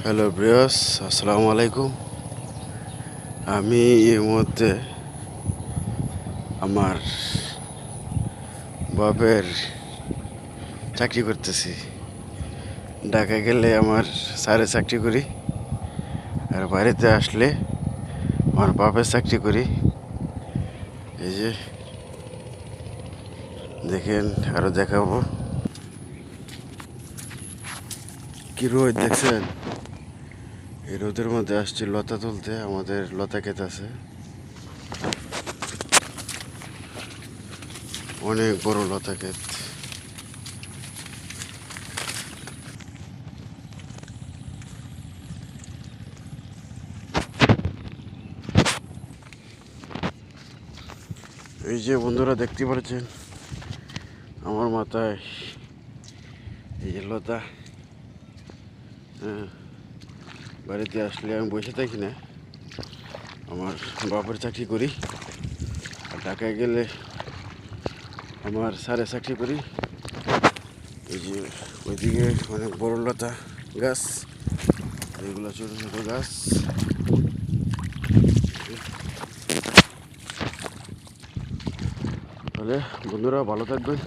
Hello ব্রিয়স, আসসালামু আলাইকুম। আমি এই মুহূর্তে আমার বাপের চাকরি করতেছি। ঢাকায় গেলে আমার স্যারে চাকরি করি, আর বাড়িতে আসলে আমার বাপের চাকরি করি। এই যে দেখেন, আরো দেখাবো। কি রোদ দেখছেন? এই রোদের মধ্যে আসছি লতা তুলতে। আমাদের লতা ক্ষেত আছে, অনেক বড় লতা ক্ষেত। এই যে বন্ধুরা দেখতে পাচ্ছেন আমার মাথায় এই যে লতা। হ্যাঁ, বাড়িতে আসলে আমি বসে থাকি না, আমার বাপের চাকরি করি। আর ঢাকায় গেলে আমার স্যারে চাকরি করি। এই যে ওইদিকে অনেক বড় লতা গাছ, এগুলো ছোটো ছোটো গাছ। তাহলে বন্ধুরা ভালো থাকবেন।